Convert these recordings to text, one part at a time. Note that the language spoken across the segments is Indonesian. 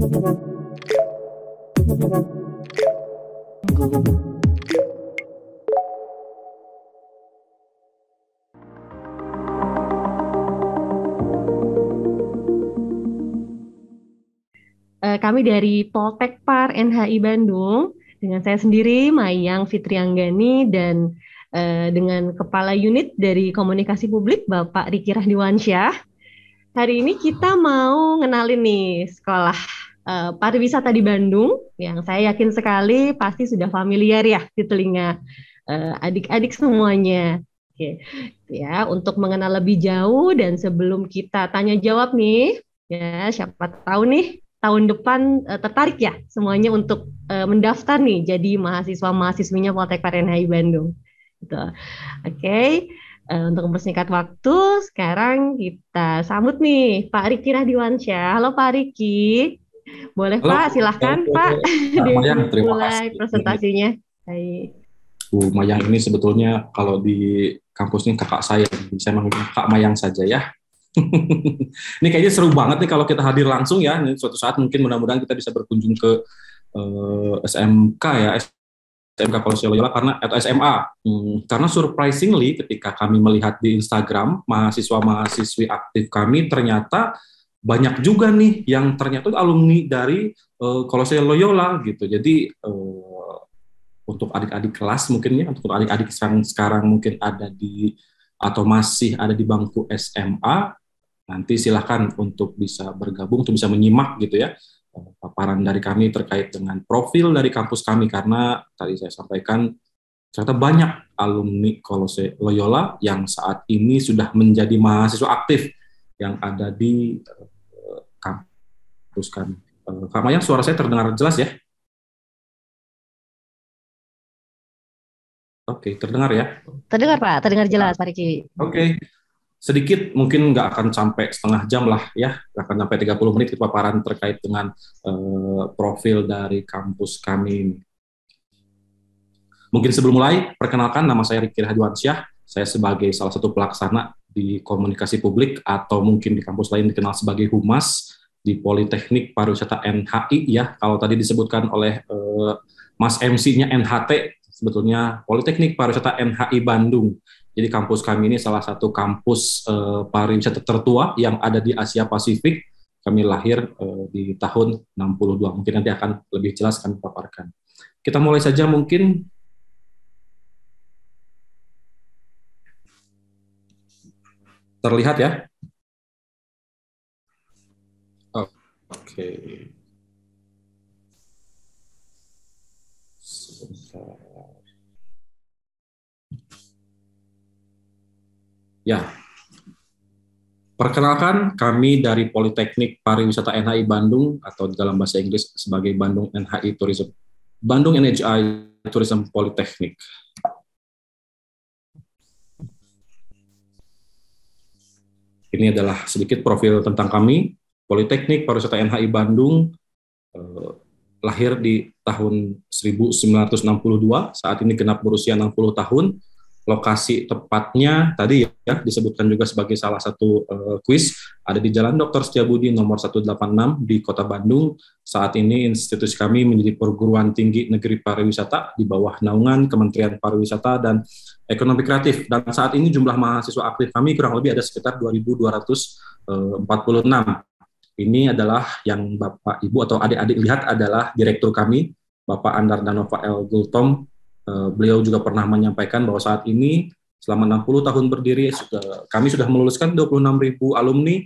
Kami dari Poltekpar NHI Bandung, dengan saya sendiri, Mayang Fitrianggani, dan dengan Kepala Unit dari Komunikasi Publik, Bapak Riki Rahdiwansyah. Hari ini kita mau ngenalin nih sekolah pariwisata di Bandung, yang saya yakin sekali pasti sudah familiar ya di telinga adik-adik semuanya. Oke, ya untuk mengenal lebih jauh dan sebelum kita tanya jawab nih, ya siapa tahu nih tahun depan tertarik ya semuanya untuk mendaftar nih jadi mahasiswa-mahasiswinya Poltek NHI Bandung. Gitu. Oke, untuk mempersingkat waktu, sekarang kita sambut nih Pak Riki Rahdiwansyah. Halo Pak Riki, boleh Halo, Pak, silahkan Pak Kak Mayang, terima dimulai kasih. presentasinya. Baik. Bu Mayang ini sebetulnya kalau di kampus ini kakak saya, saya manggilnya Kak Mayang saja ya. Ini kayaknya seru banget nih kalau kita hadir langsung ya. Ini suatu saat mungkin mudah-mudahan kita bisa berkunjung ke SMK ya, SMK Kolosseum Loyola karena atau SMA. Karena surprisingly ketika kami melihat di Instagram mahasiswa-mahasiswi aktif kami ternyata banyak juga nih yang ternyata alumni dari Kolosseum Loyola gitu. Jadi untuk adik-adik kelas mungkin ya, untuk adik-adik sekarang mungkin ada di atau masih ada di bangku SMA, nanti silahkan untuk bisa bergabung, untuk bisa menyimak gitu ya paparan dari kami terkait dengan profil dari kampus kami, karena tadi saya sampaikan ternyata banyak alumni Kolose Loyola yang saat ini sudah menjadi mahasiswa aktif yang ada di kampus kami. Kak Maya, suara saya terdengar jelas ya? Oke, terdengar ya? Terdengar Pak, terdengar jelas Pak Riki. Oke, sedikit mungkin nggak akan sampai setengah jam lah ya, nggak akan sampai 30 menit paparan terkait dengan profil dari kampus kami. Mungkin sebelum mulai, perkenalkan nama saya Riki Rahdiwansyah, saya sebagai salah satu pelaksana di komunikasi publik atau mungkin di kampus lain dikenal sebagai Humas di Politeknik Pariwisata NHI ya, kalau tadi disebutkan oleh Mas MC-nya NHT, sebetulnya Politeknik Pariwisata NHI Bandung. Jadi kampus kami ini salah satu kampus pariwisata tertua yang ada di Asia Pasifik. Kami lahir di tahun 62. Mungkin nanti akan lebih jelas kami paparkan. Kita mulai saja mungkin. Terlihat ya? Oke. Sebentar. Ya, perkenalkan kami dari Politeknik Pariwisata NHI Bandung atau dalam bahasa Inggris sebagai Bandung NHI Tourism, Bandung NHI Tourism Polytechnic. Ini adalah sedikit profil tentang kami. Politeknik Pariwisata NHI Bandung lahir di tahun 1962, saat ini genap berusia 60 tahun. Lokasi tepatnya tadi ya disebutkan juga sebagai salah satu kuis, ada di Jalan Dr. Setiabudi nomor 186 di Kota Bandung. Saat ini institusi kami menjadi perguruan tinggi negeri pariwisata di bawah naungan Kementerian Pariwisata dan Ekonomi Kreatif. Dan saat ini jumlah mahasiswa aktif kami kurang lebih ada sekitar 2.246. Ini adalah yang Bapak Ibu atau adik-adik lihat adalah direktur kami, Bapak Andar Danova L. Gultom. Beliau juga pernah menyampaikan bahwa saat ini selama 60 tahun berdiri kami sudah meluluskan 26.000 alumni.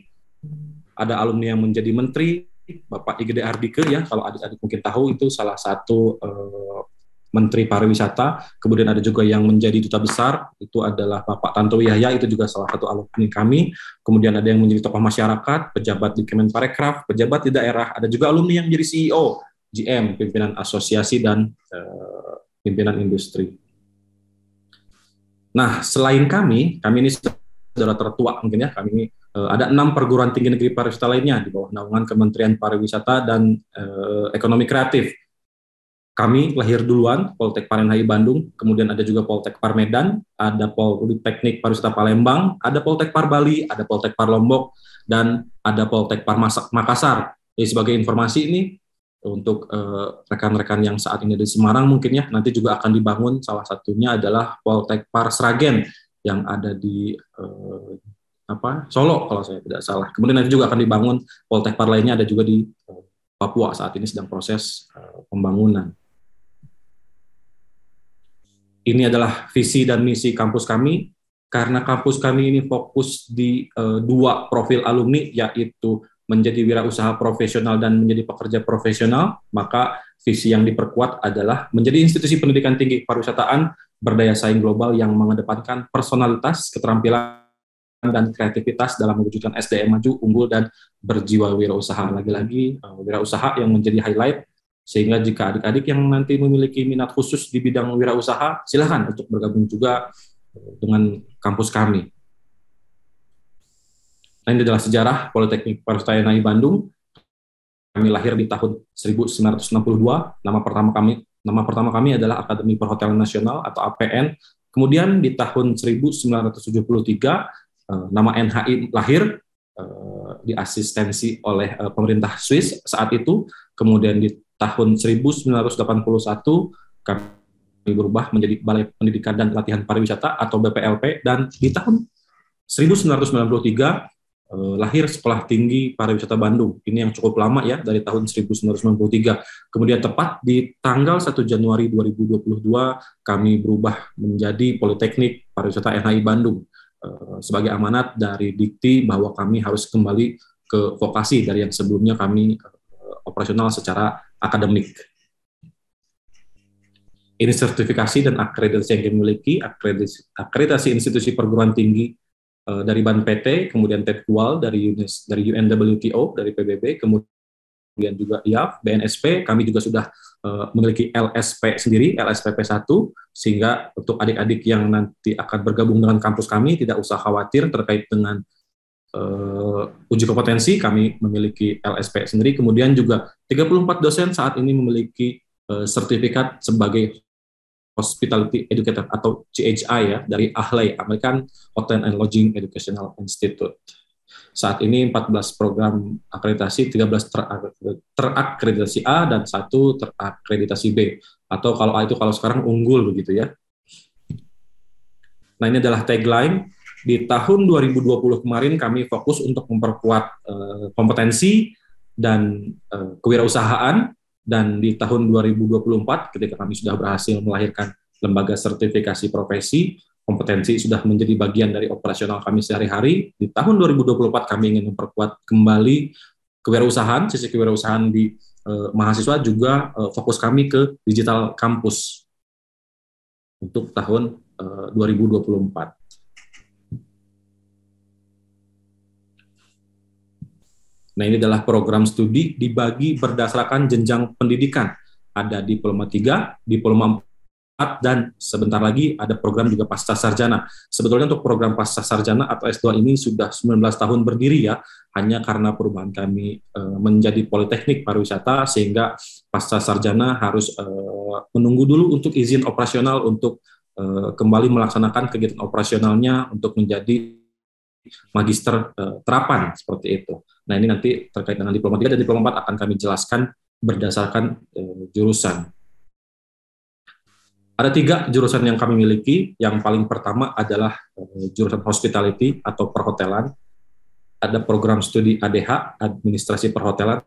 Ada alumni yang menjadi menteri, Bapak Igede Ardike ya, kalau adik-adik mungkin tahu itu salah satu menteri pariwisata. Kemudian ada juga yang menjadi duta besar, itu adalah Bapak Tantowi Yahya, itu juga salah satu alumni kami. Kemudian ada yang menjadi tokoh masyarakat, pejabat di Kemenparekraf, pejabat di daerah, ada juga alumni yang menjadi CEO, GM, pimpinan asosiasi dan pimpinan industri. Nah, selain kami ini saudara tertua mungkin ya, kami ini ada 6 perguruan tinggi negeri pariwisata lainnya di bawah naungan Kementerian Pariwisata dan Ekonomi Kreatif. Kami lahir duluan, Poltekpar NHI Bandung, kemudian ada juga Poltekpar Medan, ada Politeknik Pariwisata Palembang, ada Poltekpar Bali, ada Poltekpar Lombok, dan ada Poltekpar Makassar. Jadi sebagai informasi ini untuk rekan-rekan yang saat ini di Semarang mungkin ya, nanti juga akan dibangun salah satunya adalah Poltekpar Sragen yang ada di Solo kalau saya tidak salah. Kemudian nanti juga akan dibangun Poltekpar lainnya ada juga di Papua, saat ini sedang proses pembangunan. Ini adalah visi dan misi kampus kami. Karena kampus kami ini fokus di dua profil alumni, yaitu menjadi wirausaha profesional dan menjadi pekerja profesional, maka visi yang diperkuat adalah menjadi institusi pendidikan tinggi pariwisataan berdaya saing global yang mengedepankan personalitas, keterampilan, dan kreativitas dalam mewujudkan SDM maju, unggul, dan berjiwa wirausaha. Lagi-lagi, wirausaha yang menjadi highlight, sehingga jika adik-adik yang nanti memiliki minat khusus di bidang wirausaha, silakan untuk bergabung juga dengan kampus kami. Nah, ini adalah sejarah Politeknik Pariwisata NHI Bandung. Kami lahir di tahun 1962. Nama pertama kami adalah Akademi Perhotelan Nasional atau APN. Kemudian di tahun 1973 nama NHI lahir, diasistensi oleh pemerintah Swiss saat itu. Kemudian di tahun 1981 kami berubah menjadi Balai Pendidikan dan Pelatihan Pariwisata atau BPLP, dan di tahun 1993 lahir Sekolah Tinggi Pariwisata Bandung. Ini yang cukup lama ya, dari tahun 1993. Kemudian tepat di tanggal 1 Januari 2022 kami berubah menjadi Politeknik Pariwisata NHI Bandung, sebagai amanat dari Dikti bahwa kami harus kembali ke vokasi dari yang sebelumnya kami operasional secara akademik. Ini sertifikasi dan akreditasi yang kami miliki, akreditasi institusi perguruan tinggi dari BAN PT, kemudian TEDQUAL dari UNWTO, dari PBB, kemudian juga IAF, BNSP, kami juga sudah memiliki LSP sendiri, LSPP 1, sehingga untuk adik-adik yang nanti akan bergabung dengan kampus kami, tidak usah khawatir terkait dengan uji kompetensi, kami memiliki LSP sendiri, kemudian juga 34 dosen saat ini memiliki sertifikat sebagai Hospitality Educator atau CHI ya, dari AHLEI, American Hotel and Lodging Educational Institute. Saat ini 14 program akreditasi, 13 terakreditasi A dan 1 terakreditasi B. Atau kalau A itu kalau sekarang unggul begitu ya. Nah, ini adalah tagline. Di tahun 2020 kemarin kami fokus untuk memperkuat kompetensi dan kewirausahaan. Dan di tahun 2024, ketika kami sudah berhasil melahirkan lembaga sertifikasi profesi, kompetensi sudah menjadi bagian dari operasional kami sehari-hari. Di tahun 2024 kami ingin memperkuat kembali kewirausahaan, sisi kewirausahaan di mahasiswa, juga fokus kami ke digital kampus untuk tahun 2024. Nah, ini adalah program studi dibagi berdasarkan jenjang pendidikan. Ada diploma 3, diploma 4, dan sebentar lagi ada program juga pasca sarjana. Sebetulnya untuk program pasca sarjana atau S2 ini sudah 19 tahun berdiri ya, hanya karena perubahan kami menjadi Politeknik Pariwisata, sehingga pasca sarjana harus menunggu dulu untuk izin operasional untuk kembali melaksanakan kegiatan operasionalnya untuk menjadi magister terapan, seperti itu. Nah, ini nanti terkait dengan diploma 3 dan diploma 4 akan kami jelaskan berdasarkan jurusan. Ada 3 jurusan yang kami miliki. Yang paling pertama adalah jurusan hospitality atau perhotelan. Ada program studi ADH, administrasi perhotelan,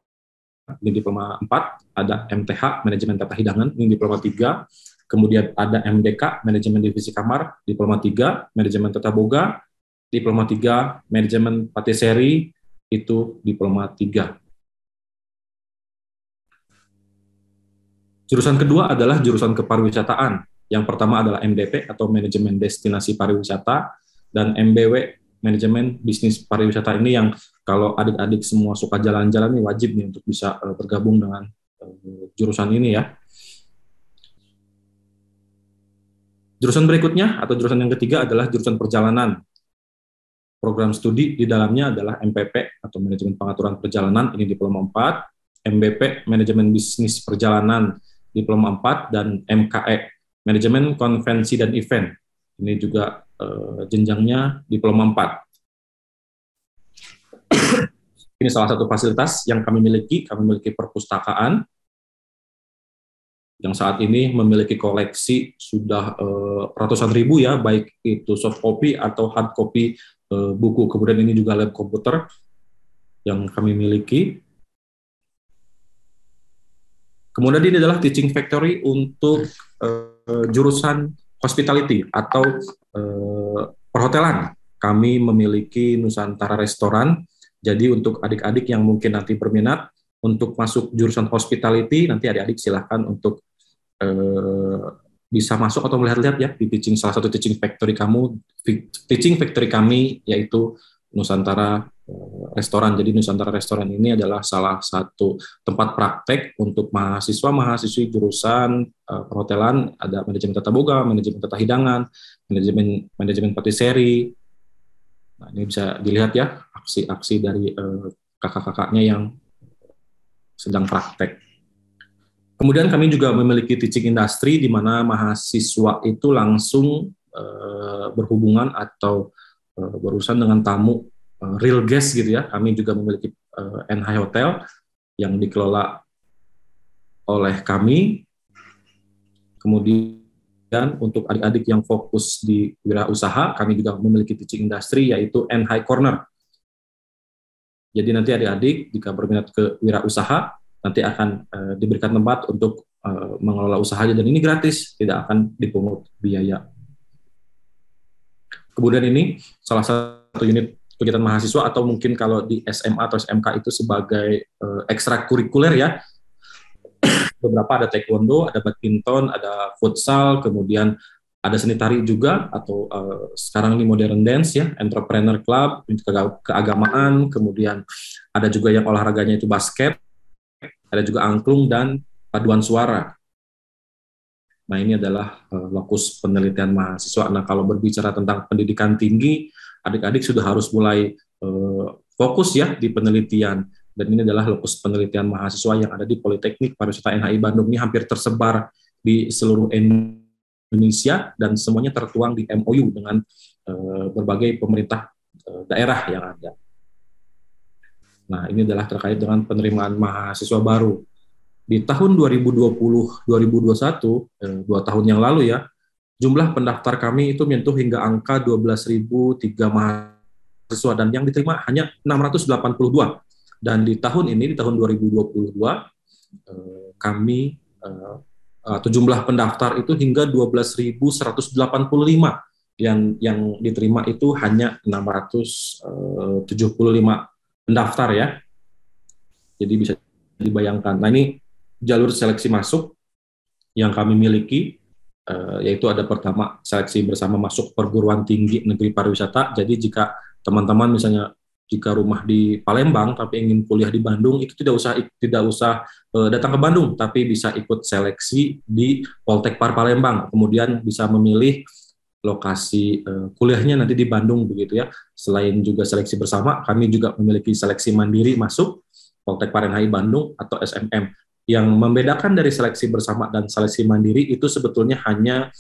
ini diploma 4. Ada MTH, manajemen tata hidangan, ini diploma 3. Kemudian ada MDK, manajemen divisi kamar, diploma 3. Manajemen tata boga, diploma 3. Manajemen patisserie, itu diploma 3. Jurusan kedua adalah jurusan kepariwisataan. Yang pertama adalah MDP atau Manajemen Destinasi Pariwisata, dan MBW, Manajemen Bisnis Pariwisata. Ini yang kalau adik-adik semua suka jalan-jalan ini wajib nih untuk bisa bergabung dengan jurusan ini ya. Jurusan berikutnya atau jurusan yang ketiga adalah jurusan perjalanan. Program studi di dalamnya adalah MPP atau Manajemen Pengaturan Perjalanan, ini diploma 4, MBP, Manajemen Bisnis Perjalanan, diploma 4, dan MKE, Manajemen Konvensi dan Event, ini juga jenjangnya diploma 4. Ini salah satu fasilitas yang kami miliki. Kami memiliki perpustakaan yang saat ini memiliki koleksi sudah ratusan ribu ya, baik itu soft copy atau hard copy buku. Kemudian ini juga lab komputer yang kami miliki. Kemudian ini adalah teaching factory untuk jurusan hospitality atau perhotelan. Kami memiliki Nusantara Restoran. Jadi untuk adik-adik yang mungkin nanti berminat untuk masuk jurusan hospitality, nanti adik-adik silahkan untuk bisa masuk atau melihat-lihat ya di salah satu teaching factory kami yaitu Nusantara Restoran. Jadi Nusantara Restoran ini adalah salah satu tempat praktek untuk mahasiswa-mahasiswi jurusan perhotelan. Ada manajemen tata boga, manajemen tata hidangan, manajemen patisserie. Nah, ini bisa dilihat ya aksi-aksi dari kakak-kakaknya yang sedang praktek. Kemudian kami juga memiliki teaching industry di mana mahasiswa itu langsung berhubungan atau berurusan dengan tamu real guest gitu ya. Kami juga memiliki NH Hotel yang dikelola oleh kami. Kemudian untuk adik-adik yang fokus di wirausaha, kami juga memiliki teaching industry yaitu NH Corner. Jadi nanti adik-adik jika berminat ke wirausaha, nanti akan diberikan tempat untuk mengelola usahanya, dan ini gratis, tidak akan dipungut biaya. Kemudian ini salah satu unit kegiatan mahasiswa, atau mungkin kalau di SMA atau SMK itu sebagai ekstrakurikuler ya. Beberapa ada taekwondo, ada badminton, ada futsal, kemudian ada seni tari juga, atau sekarang ini modern dance ya, entrepreneur club, keagamaan, kemudian ada juga yang olahraganya itu basket, ada juga angklung dan paduan suara. Nah, ini adalah lokus penelitian mahasiswa. Nah, kalau berbicara tentang pendidikan tinggi, adik-adik sudah harus mulai fokus ya di penelitian. Dan ini adalah lokus penelitian mahasiswa yang ada di Politeknik Pariwisata NHI Bandung. Ini hampir tersebar di seluruh Indonesia dan semuanya tertuang di MOU dengan berbagai pemerintah daerah yang ada. Nah, ini adalah terkait dengan penerimaan mahasiswa baru. Di tahun 2020-2021, 2 tahun yang lalu ya, jumlah pendaftar kami itu menyentuh hingga angka 12.003 mahasiswa, dan yang diterima hanya 682. Dan di tahun ini, di tahun 2022, kami atau jumlah pendaftar itu hingga 12.185, yang diterima itu hanya 675 pendaftar ya. Jadi bisa dibayangkan. Nah, ini jalur seleksi masuk yang kami miliki, yaitu ada pertama seleksi bersama masuk perguruan tinggi negeri pariwisata. Jadi jika teman-teman misalnya jika rumah di Palembang tapi ingin kuliah di Bandung, itu tidak usah datang ke Bandung, tapi bisa ikut seleksi di Poltekpar Palembang. Kemudian bisa memilih lokasi kuliahnya nanti di Bandung begitu ya. Selain juga seleksi bersama, kami juga memiliki seleksi mandiri masuk Poltekpar NHI Bandung atau SMM. Yang membedakan dari seleksi bersama dan seleksi mandiri itu sebetulnya hanya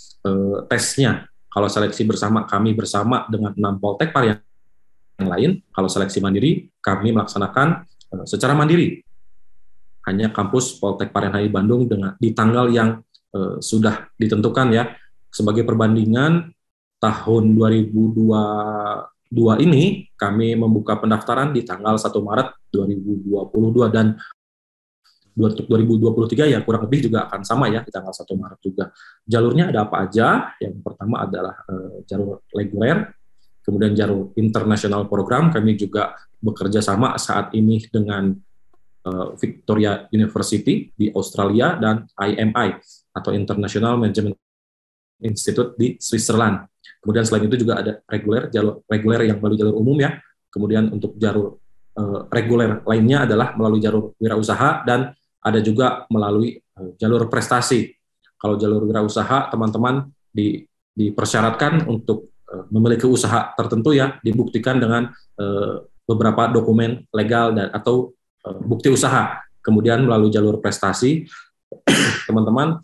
tesnya. Kalau seleksi bersama, kami bersama dengan 6 Poltekpar yang lain. Kalau seleksi mandiri, kami melaksanakan secara mandiri. Hanya kampus Poltekpar NHI Bandung di tanggal yang sudah ditentukan ya. Sebagai perbandingan, tahun 2022 ini kami membuka pendaftaran di tanggal 1 Maret 2022, dan 2023 ya kurang lebih juga akan sama ya di tanggal 1 Maret juga. Jalurnya ada apa aja? Yang pertama adalah jalur reguler, kemudian jalur international program. Kami juga bekerja sama saat ini dengan Victoria University di Australia dan IMI atau International Management Institute di Switzerland. Kemudian selain itu juga ada jalur reguler yang melalui jalur umum ya. Kemudian untuk jalur reguler lainnya adalah melalui jalur wirausaha, dan ada juga melalui jalur prestasi. Kalau jalur wirausaha, teman-teman dipersyaratkan untuk memiliki usaha tertentu ya, dibuktikan dengan beberapa dokumen legal atau bukti usaha. Kemudian melalui jalur prestasi, teman-teman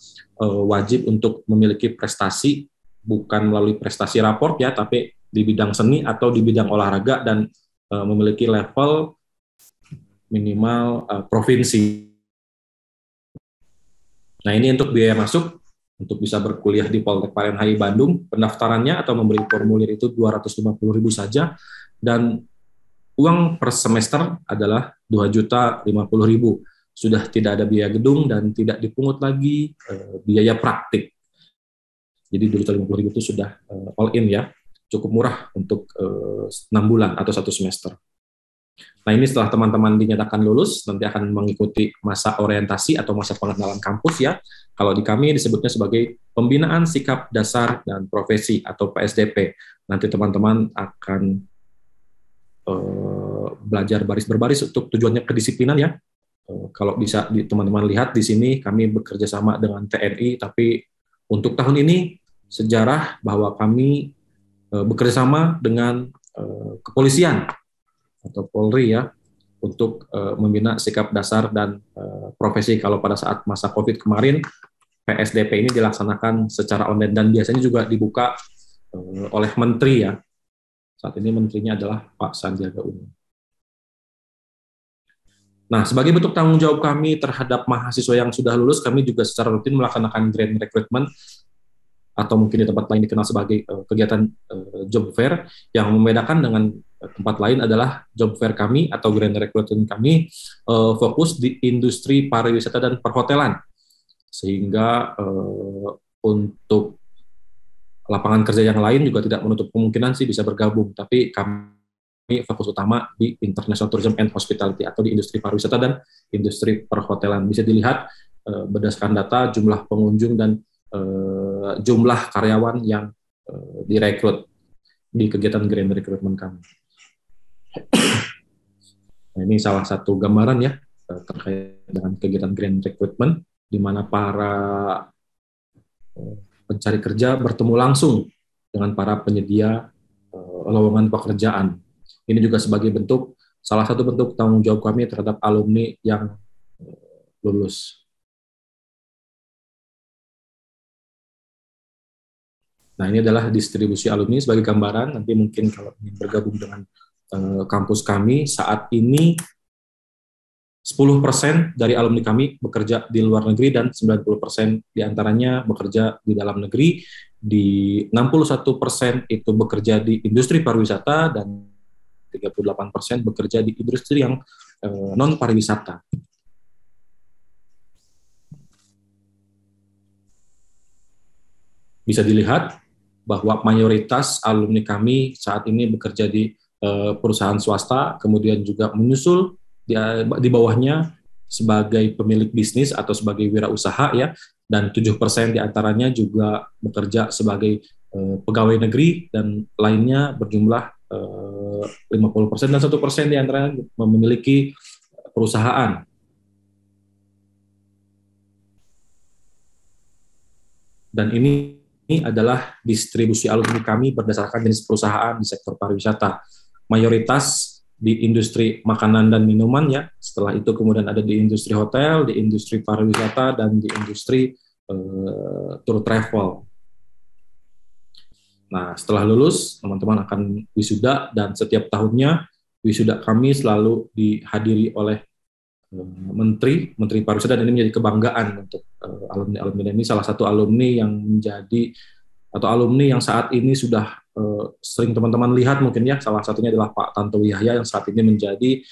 wajib untuk memiliki prestasi, bukan melalui prestasi raport ya, tapi di bidang seni atau di bidang olahraga, dan memiliki level minimal provinsi. Nah, ini untuk biaya masuk untuk bisa berkuliah di Poltek PARENHAI Bandung. Pendaftarannya atau membeli formulir itu 250.000 saja, dan uang per semester adalah 2.050.000. Sudah tidak ada biaya gedung dan tidak dipungut lagi biaya praktik. Jadi 250.000 itu sudah all in ya, cukup murah untuk 6 bulan atau 1 semester. Nah, ini setelah teman-teman dinyatakan lulus, nanti akan mengikuti masa orientasi atau masa pengenalan kampus ya. Kalau di kami disebutnya sebagai pembinaan sikap dasar dan profesi atau PSDP. Nanti teman-teman akan belajar baris berbaris untuk tujuannya kedisiplinan ya. Kalau bisa teman-teman lihat di sini, kami bekerja sama dengan TNI, tapi untuk tahun ini sejarah bahwa kami bekerja sama dengan kepolisian atau Polri ya, untuk membina sikap dasar dan profesi. Kalau pada saat masa COVID kemarin, PSDP ini dilaksanakan secara online dan biasanya juga dibuka oleh menteri ya. Saat ini menterinya adalah Pak Sandiaga Uno. Nah, sebagai bentuk tanggung jawab kami terhadap mahasiswa yang sudah lulus, kami juga secara rutin melaksanakan grand recruitment, atau mungkin di tempat lain dikenal sebagai kegiatan job fair. Yang membedakan dengan tempat lain adalah job fair kami atau grand recruitment kami fokus di industri pariwisata dan perhotelan, sehingga untuk lapangan kerja yang lain juga tidak menutup kemungkinan sih bisa bergabung, tapi kami fokus utama di international tourism and hospitality atau di industri pariwisata dan industri perhotelan. Bisa dilihat berdasarkan data jumlah pengunjung dan jumlah karyawan yang direkrut di kegiatan grand recruitment kami. Nah, ini salah satu gambaran ya terkait dengan kegiatan grand recruitment, di mana para pencari kerja bertemu langsung dengan para penyedia lowongan pekerjaan. Ini juga sebagai salah satu bentuk tanggung jawab kami terhadap alumni yang lulus. Nah, ini adalah distribusi alumni sebagai gambaran. Nanti mungkin kalau ingin bergabung dengan kampus kami, saat ini 10% dari alumni kami bekerja di luar negeri dan 90% diantaranya bekerja di dalam negeri. Di 61% itu bekerja di industri pariwisata dan 38% bekerja di industri yang non pariwisata. Bisa dilihat bahwa mayoritas alumni kami saat ini bekerja di perusahaan swasta, kemudian juga menyusul di bawahnya sebagai pemilik bisnis atau sebagai wirausaha ya, dan 7% diantaranya juga bekerja sebagai pegawai negeri, dan lainnya berjumlah 50%, dan 1% diantaranya memiliki perusahaan. Dan ini adalah distribusi alumni kami berdasarkan jenis perusahaan di sektor pariwisata. Mayoritas di industri makanan dan minuman ya, setelah itu kemudian ada di industri hotel, di industri pariwisata, dan di industri tour travel. Nah, setelah lulus, teman-teman akan wisuda, dan setiap tahunnya wisuda kami selalu dihadiri oleh Menteri Pariwisata, dan ini menjadi kebanggaan untuk alumni-alumni. Ini salah satu alumni yang menjadi, atau alumni yang saat ini sudah sering teman-teman lihat mungkin ya, salah satunya adalah Pak Tantowi Yahya yang saat ini menjadi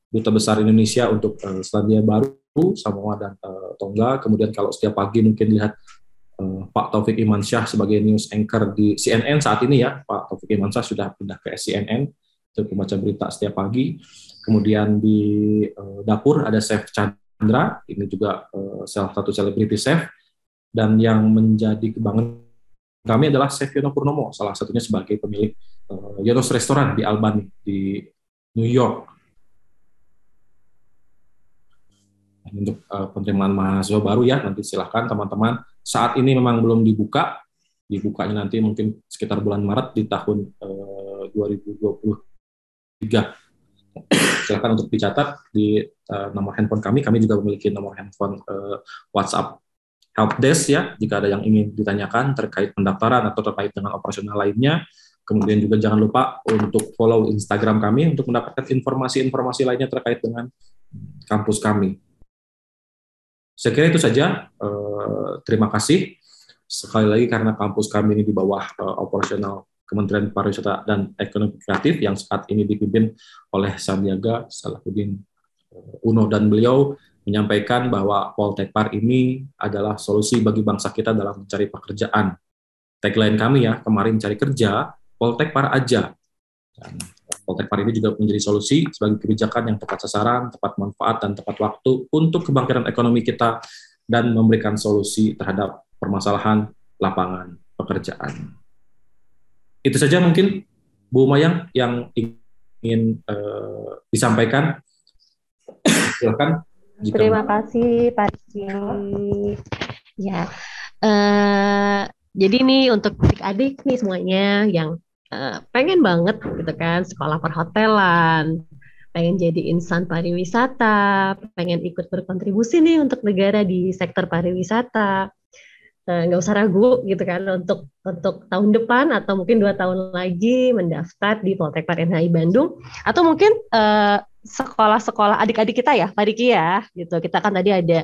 Duta Besar Indonesia untuk Selandia Baru, Samoa, dan Tonga. Kemudian kalau setiap pagi mungkin lihat Pak Taufik Imansyah sebagai news anchor di CNN saat ini ya. Pak Taufik Imansyah sudah pindah ke CNN untuk membaca berita setiap pagi. Kemudian di dapur ada Chef Chandra, ini juga salah satu selebriti chef, dan yang menjadi kebanggaan kami adalah Chef Yono Purnomo, salah satunya sebagai pemilik Yono's Restaurant di Albany, di New York. Untuk penerimaan mahasiswa baru ya, nanti silahkan teman-teman. Saat ini memang belum dibuka, dibukanya nanti mungkin sekitar bulan Maret di tahun 2023. Silahkan untuk dicatat di nomor handphone kami juga memiliki nomor handphone WhatsApp helpdesk ya, jika ada yang ingin ditanyakan terkait pendaftaran atau terkait dengan operasional lainnya. Kemudian juga jangan lupa untuk follow Instagram kami untuk mendapatkan informasi-informasi lainnya terkait dengan kampus kami. Saya kira itu saja. Terima kasih sekali lagi karena kampus kami ini di bawah operasional Kementerian Pariwisata dan Ekonomi Kreatif yang saat ini dipimpin oleh Sandiaga Salahuddin Uno, dan beliau menyampaikan bahwa Poltekpar ini adalah solusi bagi bangsa kita dalam mencari pekerjaan. Tagline kami ya, kemarin cari kerja, Poltekpar aja. Dan Poltekpar ini juga menjadi solusi sebagai kebijakan yang tepat sasaran, tepat manfaat, dan tepat waktu untuk kebangkitan ekonomi kita dan memberikan solusi terhadap permasalahan lapangan pekerjaan. Itu saja mungkin Bu Mayang yang ingin disampaikan. Silakan. Terima kasih Pak Rizky. Ya, jadi nih untuk adik-adik nih semuanya yang pengen banget gitu kan sekolah perhotelan, pengen jadi insan pariwisata, pengen ikut berkontribusi nih untuk negara di sektor pariwisata. Nggak usah ragu gitu kan untuk tahun depan atau mungkin 2 tahun lagi mendaftar di Poltekpar NHI Bandung, atau mungkin sekolah-sekolah adik-adik kita ya Pak Diki ya gitu. Kita kan tadi ada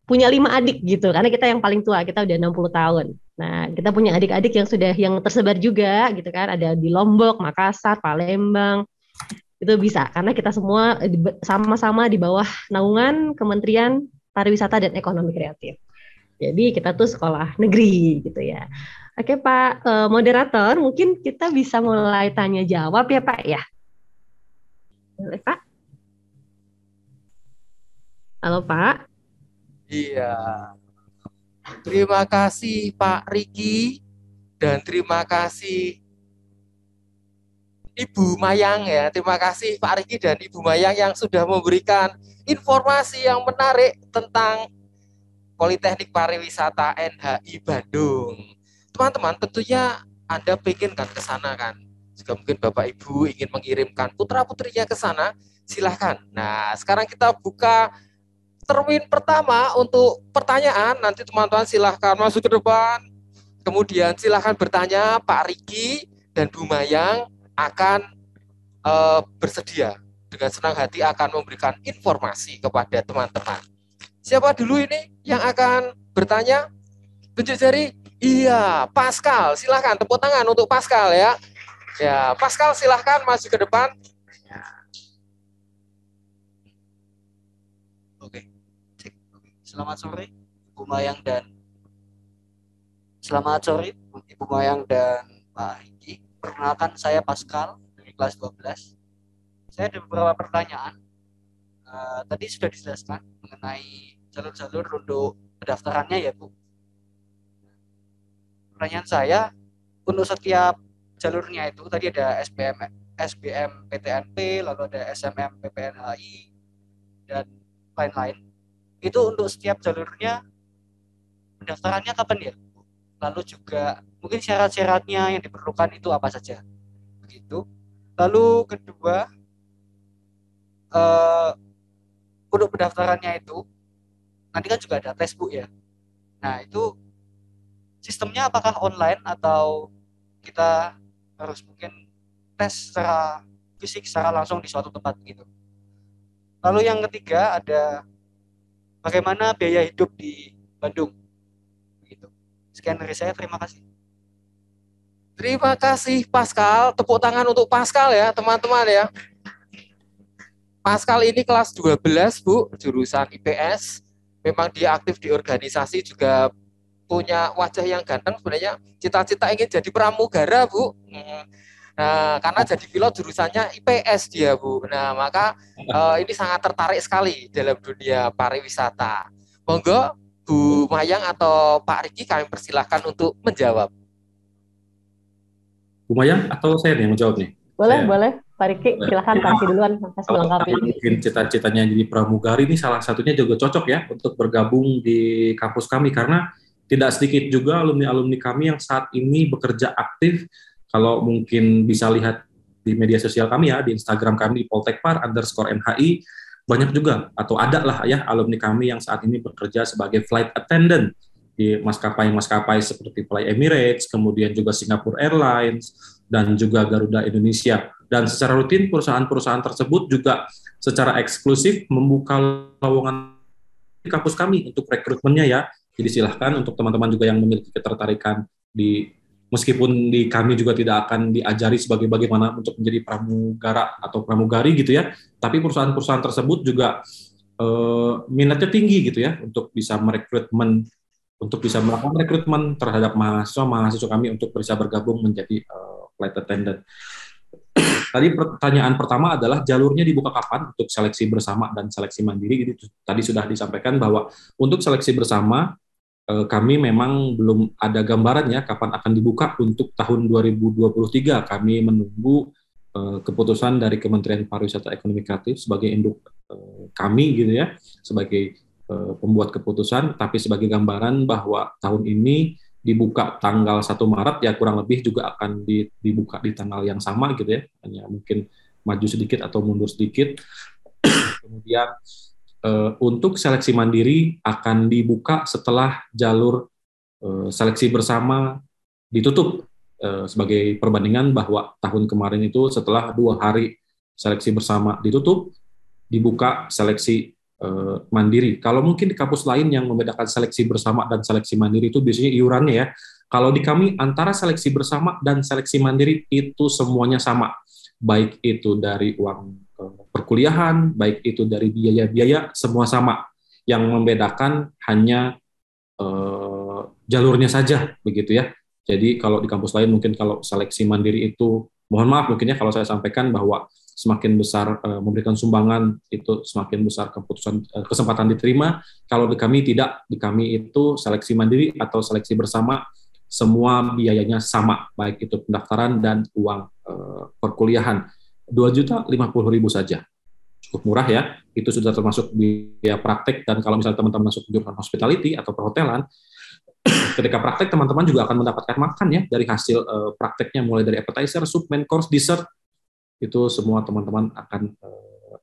punya 5 adik gitu, karena kita yang paling tua, kita udah 60 tahun. Nah, kita punya adik-adik yang tersebar juga gitu kan, ada di Lombok, Makassar, Palembang. Itu bisa karena kita semua sama-sama di bawah naungan Kementerian Pariwisata dan Ekonomi Kreatif. Jadi kita tuh sekolah negeri gitu ya. Oke Pak moderator, mungkin kita bisa mulai tanya jawab ya Pak ya. Boleh Pak? Halo Pak. Iya. Terima kasih Pak Riki dan terima kasih Ibu Mayang ya. Terima kasih Pak Riki dan Ibu Mayang yang sudah memberikan informasi yang menarik tentang Politeknik Pariwisata NHI Bandung. Teman-teman, tentunya Anda pengen kan ke sana kan? Jika mungkin Bapak Ibu ingin mengirimkan putra-putrinya ke sana, silahkan. Nah, sekarang kita buka termin pertama untuk pertanyaan. Nanti teman-teman silahkan masuk ke depan. Kemudian silahkan bertanya, Pak Riki dan Bu Mayang akan bersedia dengan senang hati akan memberikan informasi kepada teman-teman. Siapa dulu ini yang akan bertanya? Tunjuk jari. Iya, Pascal. Silahkan tepuk tangan untuk Pascal ya. Ya, Pascal silahkan maju ke depan. Oke. Selamat sore, Ibu Mayang dan Pak Riki. Perkenalkan saya Pascal dari kelas 12. Saya ada beberapa pertanyaan. Tadi sudah dijelaskan mengenai jalur-jalur untuk pendaftarannya ya Bu. Pertanyaan saya, untuk setiap jalurnya itu tadi ada SBM PTNP, lalu ada SMM PPNHI dan lain-lain. Itu untuk setiap jalurnya pendaftarannya kapan ya? Lalu juga mungkin syarat-syaratnya yang diperlukan itu apa saja? Begitu. Lalu kedua, untuk pendaftarannya itu nanti kan juga ada tes Bu ya. Nah itu sistemnya apakah online atau kita harus mungkin tes secara fisik, secara langsung di suatu tempat gitu. Lalu yang ketiga ada bagaimana biaya hidup di Bandung. Begitu. Sekian dari saya, terima kasih. Terima kasih Pascal, tepuk tangan untuk Pascal ya teman-teman ya. Pascal ini kelas 12 Bu, jurusan IPS. Memang dia aktif di organisasi, juga punya wajah yang ganteng sebenarnya. Cita-cita ingin jadi pramugara Bu. Nah, karena jadi pilot jurusannya IPS dia Bu. Nah, maka ini sangat tertarik sekali dalam dunia pariwisata. Monggo Bu Mayang atau Pak Riki kami persilahkan untuk menjawab. Bu Mayang atau saya nih yang menjawab nih? Boleh. Pak Riki, silahkan kasih duluan, kasih melengkapi. Mungkin cita-citanya jadi pramugari ini salah satunya juga cocok ya untuk bergabung di kampus kami, karena tidak sedikit juga alumni-alumni kami yang saat ini bekerja aktif. Kalau mungkin bisa lihat di media sosial kami ya, di Instagram kami di Poltekpar_NHI, banyak juga atau ada lah ya alumni kami yang saat ini bekerja sebagai flight attendant di maskapai-maskapai seperti Fly Emirates, kemudian juga Singapore Airlines, dan juga Garuda Indonesia. Dan secara rutin perusahaan-perusahaan tersebut juga secara eksklusif membuka lowongan di kampus kami untuk rekrutmennya ya. Jadi silahkan untuk teman-teman juga yang memiliki ketertarikan meskipun di kami juga tidak akan diajari sebagai bagaimana untuk menjadi pramugara atau pramugari gitu ya, tapi perusahaan-perusahaan tersebut juga minatnya tinggi gitu ya untuk bisa melakukan rekrutmen terhadap mahasiswa kami untuk bisa bergabung menjadi flight attendant. Tadi pertanyaan pertama adalah jalurnya dibuka kapan untuk seleksi bersama dan seleksi mandiri. Jadi tadi sudah disampaikan bahwa untuk seleksi bersama kami memang belum ada gambarannya kapan akan dibuka untuk tahun 2023. Kami menunggu keputusan dari Kementerian Pariwisata Ekonomi Kreatif sebagai induk kami gitu ya, sebagai pembuat keputusan, tapi sebagai gambaran bahwa tahun ini dibuka tanggal 1 Maret ya kurang lebih juga akan dibuka di tanggal yang sama gitu ya, hanya mungkin maju sedikit atau mundur sedikit. Kemudian untuk seleksi mandiri akan dibuka setelah jalur seleksi bersama ditutup, sebagai perbandingan bahwa tahun kemarin itu setelah 2 hari seleksi bersama ditutup, dibuka seleksi mandiri. Kalau mungkin di kampus lain yang membedakan seleksi bersama dan seleksi mandiri itu biasanya iurannya ya. Kalau di kami antara seleksi bersama dan seleksi mandiri itu semuanya sama, baik itu dari uang perkuliahan, baik itu dari biaya-biaya, semua sama. Yang membedakan hanya jalurnya saja, begitu ya. Jadi kalau di kampus lain mungkin kalau seleksi mandiri itu, mohon maaf mungkin ya kalau saya sampaikan bahwa semakin besar memberikan sumbangan itu semakin besar kesempatan diterima. Kalau di kami tidak, di kami itu seleksi mandiri atau seleksi bersama semua biayanya sama, baik itu pendaftaran dan uang perkuliahan. 2.050.000 saja, cukup murah ya. Itu sudah termasuk biaya praktek, dan kalau misalnya teman-teman masuk jurusan hospitality atau perhotelan, ketika praktek teman-teman juga akan mendapatkan makan ya dari hasil prakteknya, mulai dari appetizer, soup, main course, dessert, itu semua teman-teman akan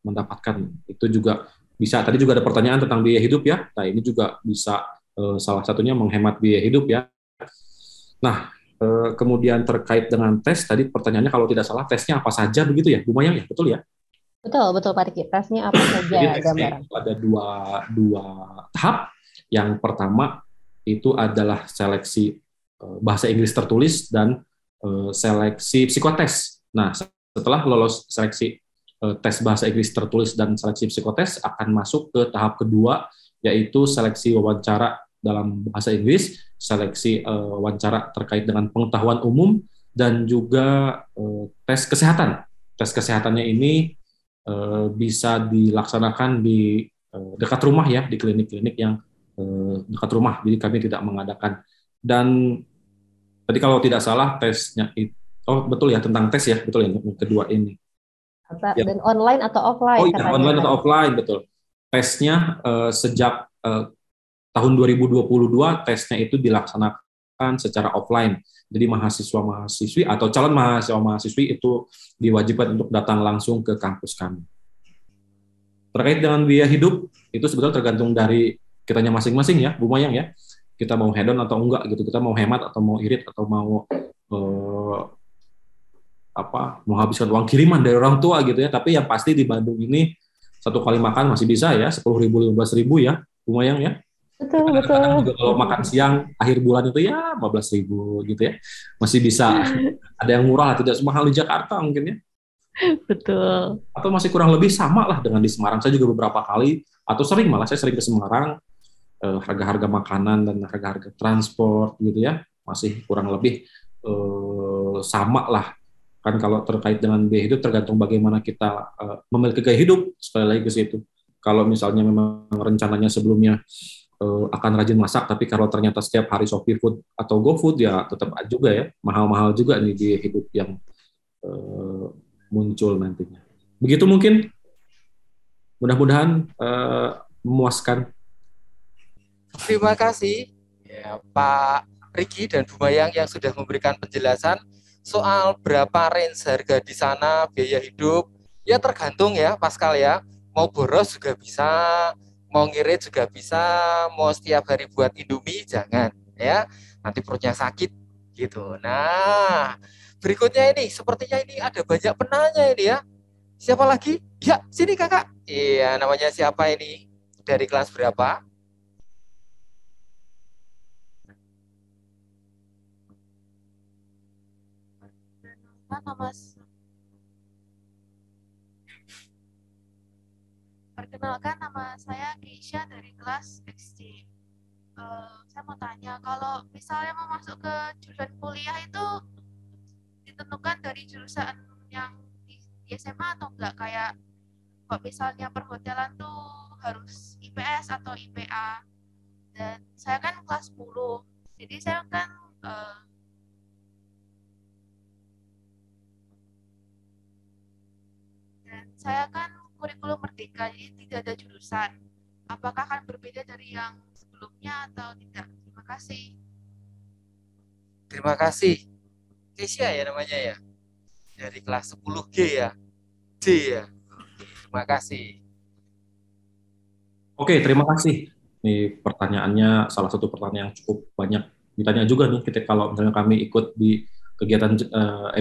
mendapatkan. Itu juga bisa, tadi juga ada pertanyaan tentang biaya hidup ya, nah ini juga bisa salah satunya menghemat biaya hidup ya. Nah, kemudian terkait dengan tes, tadi pertanyaannya kalau tidak salah tesnya apa saja begitu ya, Bu Mayang ya, betul ya? Betul, betul Pak Riki. Tesnya apa saja? Jadi tesnya gambaran? itu ada dua tahap. Yang pertama itu adalah seleksi bahasa Inggris tertulis dan seleksi psikotes. Nah, setelah lolos seleksi tes bahasa Inggris tertulis dan seleksi psikotes, akan masuk ke tahap kedua, yaitu seleksi wawancara dalam bahasa Inggris, seleksi wawancara terkait dengan pengetahuan umum, dan juga tes kesehatan. Tes kesehatannya ini bisa dilaksanakan di dekat rumah ya, di klinik-klinik yang dekat rumah. Jadi kami tidak mengadakan. Dan tadi kalau tidak salah tesnya itu, oh betul ya, tentang tes ya, betul ya, yang kedua ini. Ya. Dan online atau offline? Oh iya, online atau offline, betul. Tesnya sejak tahun 2022 tesnya itu dilaksanakan secara offline. Jadi mahasiswa-mahasiswi atau calon mahasiswa-mahasiswi itu diwajibkan untuk datang langsung ke kampus kami. Terkait dengan biaya hidup, itu sebetulnya tergantung dari kitanya masing-masing ya, Bu Mayang ya. Kita mau hedon atau enggak gitu, kita mau hemat atau mau irit atau mau mau habiskan uang kiriman dari orang tua gitu ya. Tapi yang pasti di Bandung ini satu kali makan masih bisa ya, 10.000, 15.000 ya, Bu Mayang ya. Betul. Juga kalau makan siang akhir bulan itu ya 15.000 gitu ya, masih bisa. Ada yang murah, tidak semahal di Jakarta mungkin ya. Betul. Atau masih kurang lebih sama lah dengan di Semarang. Saya juga beberapa kali atau sering, malah saya sering ke Semarang, harga-harga makanan dan harga-harga transport gitu ya masih kurang lebih sama lah. Kan kalau terkait dengan biaya hidup tergantung bagaimana kita memiliki gaya hidup, sekali lagi ke situ. Kalau misalnya memang rencananya sebelumnya akan rajin masak, tapi kalau ternyata setiap hari Shopee Food atau GoFood, ya tetap juga ya, mahal-mahal juga nih biaya hidup yang muncul nantinya. Begitu mungkin, mudah-mudahan memuaskan. Terima kasih ya, Pak Riki dan Bu Mayang yang sudah memberikan penjelasan soal berapa range harga di sana, biaya hidup. Ya tergantung ya, Pascal ya. Mau boros juga bisa, mau ngirit juga bisa, mau setiap hari buat Indomie jangan ya, nanti perutnya sakit gitu. Nah, berikutnya ini, sepertinya ini ada banyak penanya ini ya. Siapa lagi? Ya, sini kakak. Iya, namanya siapa ini? Dari kelas berapa? Perkenalkan, nama saya Keisha dari kelas XC. Saya mau tanya, kalau misalnya mau masuk ke jurusan kuliah itu ditentukan dari jurusan yang di SMA atau enggak? Kayak kalau misalnya perhotelan tuh harus IPS atau IPA. Dan saya kan kelas 10, jadi saya kan kurikulum merdeka, jadi tidak ada jurusan. Apakah akan berbeda dari yang sebelumnya atau tidak? Terima kasih. Terima kasih. Kesia ya namanya ya. Dari kelas 10G ya. D ya. Terima kasih. Oke, terima kasih. Ini pertanyaannya salah satu pertanyaan yang cukup banyak ditanya juga nih ketika kalau misalnya kami ikut di kegiatan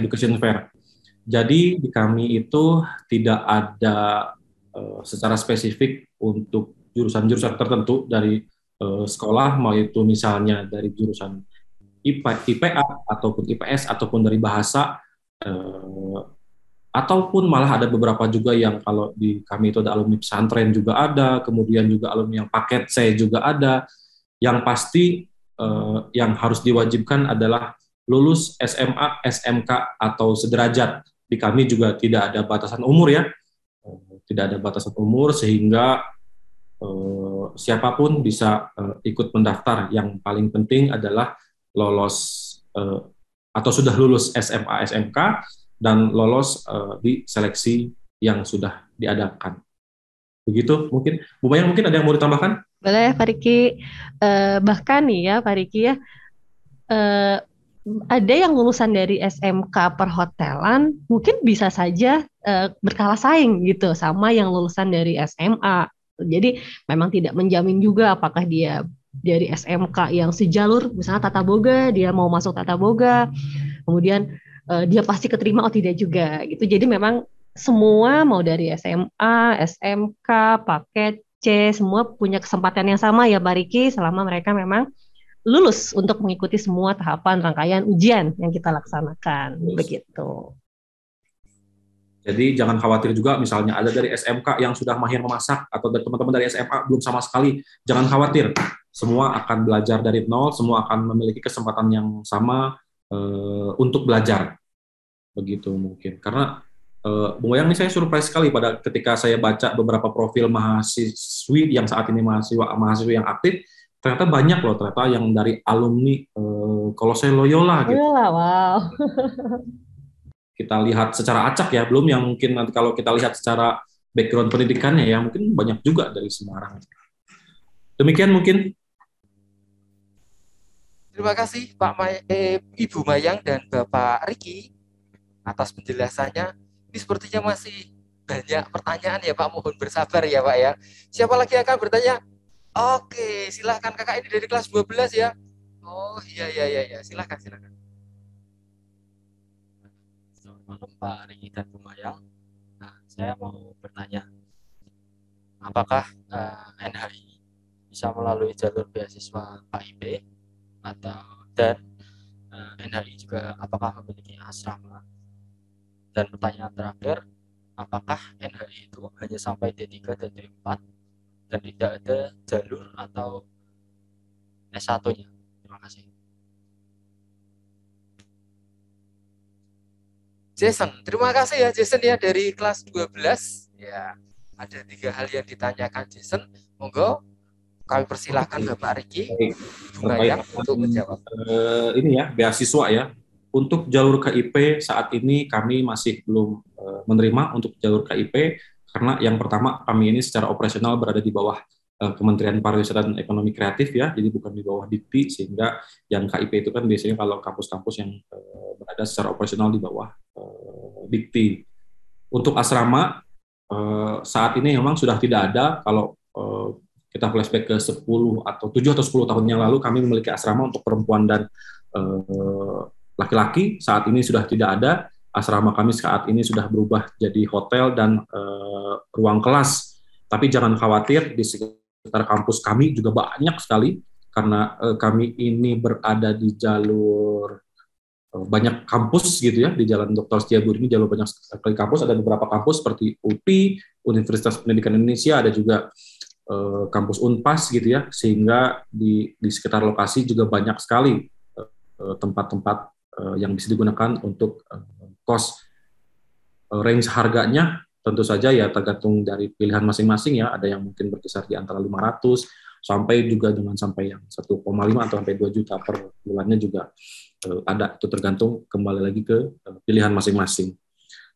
education fair. Jadi di kami itu tidak ada secara spesifik untuk jurusan-jurusan tertentu dari sekolah, mau itu misalnya dari jurusan IPA ataupun IPS ataupun dari bahasa, ataupun malah ada beberapa juga yang kalau di kami itu ada alumni pesantren juga ada, kemudian juga alumni yang paket C juga ada. Yang pasti yang harus diwajibkan adalah lulus SMA, SMK atau sederajat. Di kami juga tidak ada batasan umur ya, tidak ada batasan umur sehingga siapapun bisa ikut mendaftar. Yang paling penting adalah lolos atau sudah lulus SMA, SMK dan lolos di seleksi yang sudah diadakan. Begitu mungkin. Bu Mayang mungkin ada yang mau ditambahkan? Boleh Pak Riki. Bahkan nih ya Pak Riki ya, ada yang lulusan dari SMK perhotelan mungkin bisa saja berkalah saing gitu sama yang lulusan dari SMA. Jadi memang tidak menjamin juga apakah dia dari SMK yang sejalur, misalnya Tata Boga, dia mau masuk Tata Boga, kemudian dia pasti keterima, oh tidak juga gitu. Jadi memang semua mau dari SMA, SMK, paket C, semua punya kesempatan yang sama ya Pak Riki, selama mereka memang lulus untuk mengikuti semua tahapan rangkaian ujian yang kita laksanakan. Begitu. Jadi jangan khawatir juga misalnya ada dari SMK yang sudah mahir memasak atau dari teman-teman dari SMA belum sama sekali, jangan khawatir. Semua akan belajar dari nol, semua akan memiliki kesempatan yang sama untuk belajar. Begitu mungkin. Karena Bung Wayang ini saya surprise sekali pada ketika saya baca beberapa profil mahasiswi yang saat ini mahasiswa yang aktif, ternyata banyak loh ternyata yang dari alumni Kolose Loyola gitu. Loyola, wow. Kita lihat secara acak ya, belum yang mungkin nanti kalau kita lihat secara background pendidikannya ya, mungkin banyak juga dari Semarang. Demikian mungkin. Terima kasih Ibu Mayang dan Bapak Riki atas penjelasannya. Ini sepertinya masih banyak pertanyaan ya Pak, mohon bersabar ya Pak ya. Siapa lagi yang akan bertanya? Oke, silahkan kakak ini dari kelas 12 ya. Oh iya, silahkan. Selamat malam Pak Riki dan Bu Mayang. Nah, saya mau bertanya, apakah NHI bisa melalui jalur beasiswa KIP dan NHI juga apakah memiliki asrama? Dan pertanyaan terakhir, apakah NHI itu hanya sampai D3 dan D4 dan tidak ada jalur atau S1-nya? Terima kasih. Jason, terima kasih ya Jason ya dari kelas 12. Ya, ada 3 hal yang ditanyakan Jason. Monggo kami persilahkan Bapak Riki Bu Mayang untuk menjawab. Ini ya, beasiswa ya. Untuk jalur KIP saat ini kami masih belum menerima untuk jalur KIP karena yang pertama kami ini secara operasional berada di bawah Kementerian Pariwisata dan Ekonomi Kreatif ya, jadi bukan di bawah Dikti, sehingga yang KIP itu kan biasanya kalau kampus-kampus yang berada secara operasional di bawah Dikti. Untuk asrama saat ini memang sudah tidak ada. Kalau kita flashback ke 7 atau 10 tahun yang lalu kami memiliki asrama untuk perempuan dan laki-laki saat ini sudah tidak ada. Asrama kami saat ini sudah berubah jadi hotel dan ruang kelas. Tapi jangan khawatir, di sekitar kampus kami juga banyak sekali, karena kami ini berada di jalur banyak kampus gitu ya, di Jalan Dr. Setiabudi ini jalur banyak sekali kampus. Ada beberapa kampus seperti UPI, Universitas Pendidikan Indonesia, ada juga kampus Unpas gitu ya, sehingga di sekitar lokasi juga banyak sekali tempat-tempat yang bisa digunakan untuk kos. Range harganya tentu saja ya tergantung dari pilihan masing-masing ya, ada yang mungkin berkisar di antara 500 sampai juga dengan sampai yang 1,5 atau sampai 2 juta per bulannya juga ada, itu tergantung kembali lagi ke pilihan masing-masing.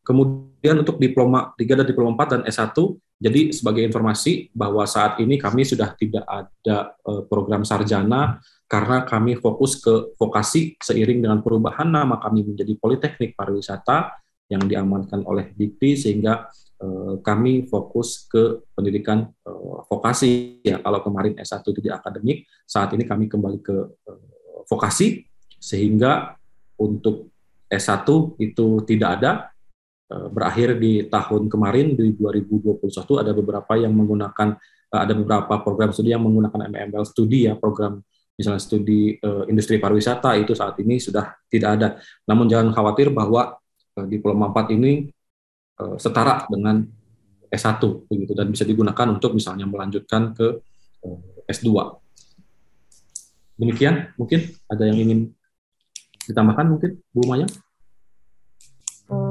Kemudian untuk diploma 3 dan diploma 4 dan S1, jadi sebagai informasi bahwa saat ini kami sudah tidak ada program sarjana karena kami fokus ke vokasi seiring dengan perubahan nama kami menjadi Politeknik Pariwisata yang diamankan oleh Dikti, sehingga kami fokus ke pendidikan vokasi ya. Kalau kemarin S1 itu di akademik, saat ini kami kembali ke vokasi, sehingga untuk S1 itu tidak ada. Berakhir di tahun kemarin di 2021 ada beberapa yang menggunakan ada beberapa program studi yang menggunakan MML studi ya, program misalnya studi industri pariwisata itu saat ini sudah tidak ada. Namun jangan khawatir bahwa diploma 4 ini setara dengan S1 begitu, dan bisa digunakan untuk misalnya melanjutkan ke S2. Demikian, mungkin ada yang ingin ditambahkan mungkin Bu Maya?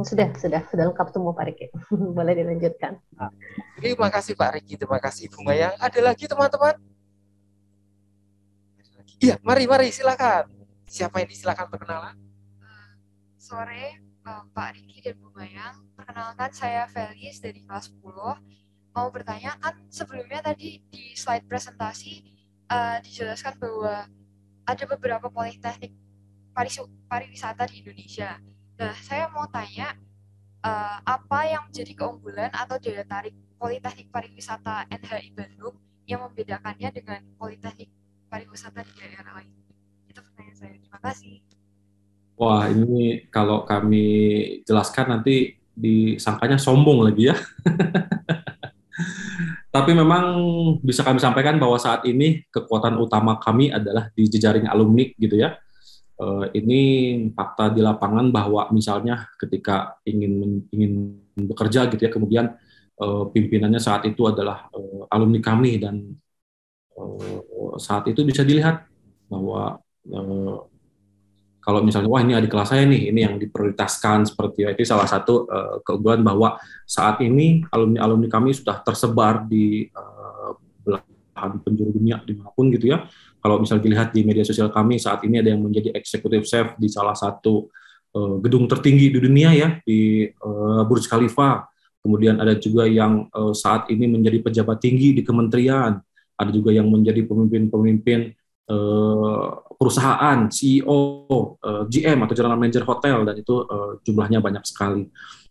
Sudah lengkap semua Pak Riki. Boleh dilanjutkan. Terima kasih Pak Riki, terima kasih Bu Mayang. Ada lagi teman-teman? Iya, mari silakan. Siapa ini, silakan perkenalan. Sore Pak Riki dan Bu Mayang. Perkenalkan, saya Felis dari kelas 10. Mau bertanya, kan sebelumnya tadi di slide presentasi dijelaskan bahwa ada beberapa politeknik pariwisata di Indonesia. Nah, saya mau tanya, apa yang menjadi keunggulan atau daya tarik Politeknik Pariwisata NHI Bandung yang membedakannya dengan Politeknik Pariwisata di daerah lain? Itu pertanyaan saya. Terima kasih. Wah, ini kalau kami jelaskan nanti disangkanya sombong lagi ya. Tapi memang bisa kami sampaikan bahwa saat ini kekuatan utama kami adalah di jejaring alumni gitu ya. Ini fakta di lapangan bahwa misalnya ketika ingin bekerja gitu ya, kemudian pimpinannya saat itu adalah alumni kami, dan saat itu bisa dilihat bahwa kalau misalnya wah ini adik kelas saya nih, ini yang diprioritaskan seperti itu. Salah satu keunggulan bahwa saat ini alumni kami sudah tersebar di belahan penjuru dunia dimanapun gitu ya. Kalau misalnya dilihat di media sosial kami saat ini ada yang menjadi executive chef di salah satu gedung tertinggi di dunia ya, di Burj Khalifa. Kemudian ada juga yang saat ini menjadi pejabat tinggi di kementerian. Ada juga yang menjadi pemimpin-pemimpin perusahaan, CEO, GM atau General Manager hotel, dan itu jumlahnya banyak sekali.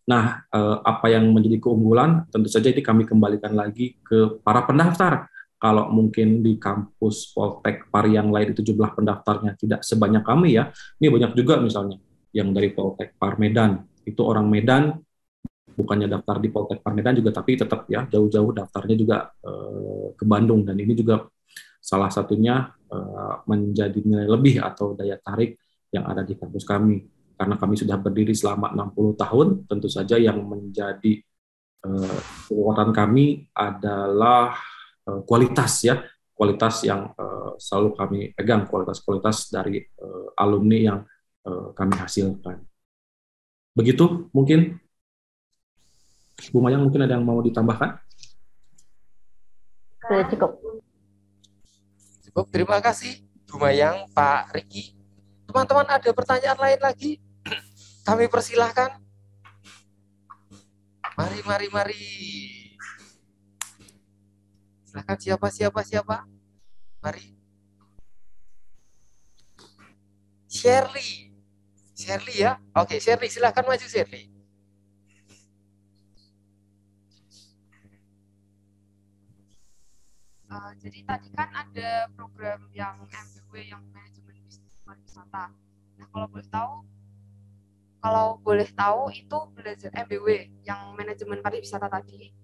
Nah, apa yang menjadi keunggulan? Tentu saja itu kami kembalikan lagi ke para pendaftar. Kalau mungkin di kampus Poltek Pari yang lain itu jumlah pendaftarnya tidak sebanyak kami ya. Ini banyak juga misalnya yang dari Poltek Par Medan. Itu orang Medan bukannya daftar di Poltek Par Medan juga, tapi tetap ya jauh-jauh daftarnya juga ke Bandung, dan ini juga salah satunya menjadi nilai lebih atau daya tarik yang ada di kampus kami. Karena kami sudah berdiri selama 60 tahun, tentu saja yang menjadi kekuatan kami adalah kualitas ya, kualitas yang selalu kami pegang, kualitas dari alumni yang kami hasilkan. Begitu mungkin Bu Mayang, mungkin ada yang mau ditambahkan? Sudah cukup. Cukup, terima kasih Bu Mayang, Pak Riki. Teman-teman ada pertanyaan lain lagi? Kami persilahkan. Mari. Silakan, siapa? Mari. Shirley ya. Oke, Shirley, silakan maju Shirley. Jadi tadi kan ada program yang MBW yang manajemen bisnis pariwisata. Nah, kalau boleh tahu kalau boleh tahu itu belajar MBW yang manajemen pariwisata tadi.